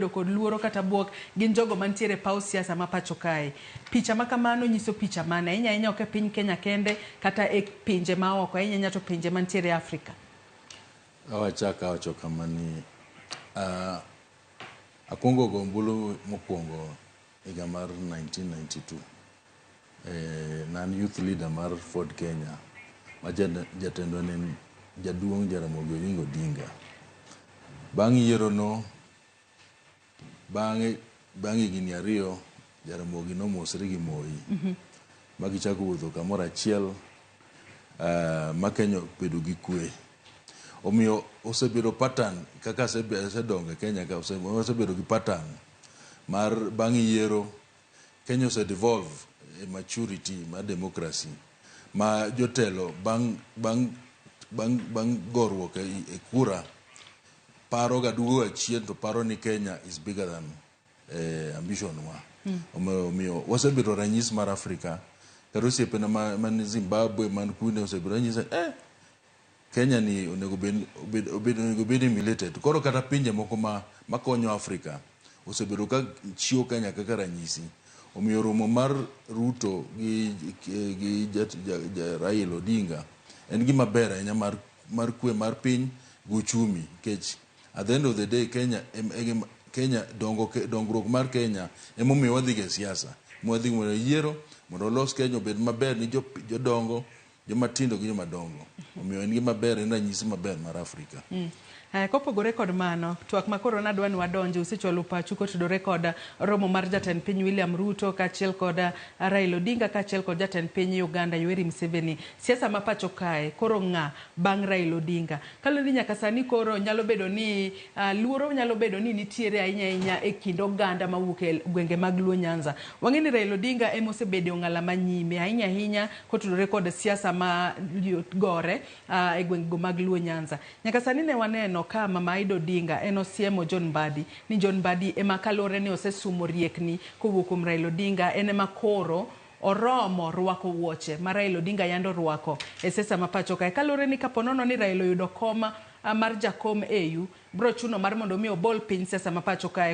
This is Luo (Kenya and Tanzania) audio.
kod luoro kata buok gin jogo mantiere paw siasa ma pacho kae. Picha ma kamano nyiso picha mane inya ok e piny Kenya kende kata e pinje maoko inya to pinje mantiere Afrika. Awachaka wacho kamani akwongo gombulu mokwongo higa mar 1992 nan youth leader mar Ford Kenya ma jatendo ne jaduong' Jaramogi Oginga Odinga. Bang' yiero no bang'e higni ariyo Jaramogi nomosre gi Moi ma gichako wuotho kamoro achiel ma Kenya obedo gi kwe. Omiyo osebedo pattern kaka asedongo e Kenya ka osebedo gi pattern mar bang' yiero Kenya osedevolve e maturity mar democracy ma jotelo bang' gorruok e kura paro ga duogo achien to paro ni Kenya is bigger than ambition wa. Omiyo wasebedo ranyisi mar Afrika kata osiepena man Zimbabwe man kuno osebedo ranyisi Kenya ni onego bed emulated. Koro kata pinje moko makonyo Afrika osebedo ka chiwo Kenya kaka ranyisi. Omiyo romo mar Ruto gi Raila Odinga en gima ber ahinya mar kwe mar piny gi uchumi. Kech at the end of the day Kenya dongruok mar Kenya emomiyo wadhi ga siasa. Mwadhi mondo yiero mondo los Kenya obed maber ni jodongo jomatindo gi jomadongo. Omiyo en gima ber, en ranyisi maber mar Afrika. Kopogore kod mano, twak ma koro nadwa ni wadonje usechwalo pachu kotudore kod romo mar jatend piny William Ruto kaachiel kod Raila Odinga kaachiel kod jatend piny Uganda Yoweri Museveni. Siasa ma pacho kae koro ng'a bang' Raila Odinga. Kaloni nyaka sani koro nyalo bedo ni luoro nyalo bedo ni nitiere ahinya e kind oganda mawuok e gwenge mag Luo Nyanza. Wang'e ni Raila Odinga emosebedo ng'ala manyime ahinya kotudore kod siasa ma gore e gwenge mag Luo Nyanza. Nyaka sani ne waneno ka Mama Aida Odinga enosiemo John Mbadi ni John Mbadi ema kalore ni osesumo riekni kowuok kuom Raila Odinga ema koro oromo rwako wuoche ma Raila Odinga yando rwako e siasa ma pacho kae. Kalore ni kaponono ni Raila oyudo koma mar jakom AU bro chuno mar mondo mi obol piny siasa ma pacho kae.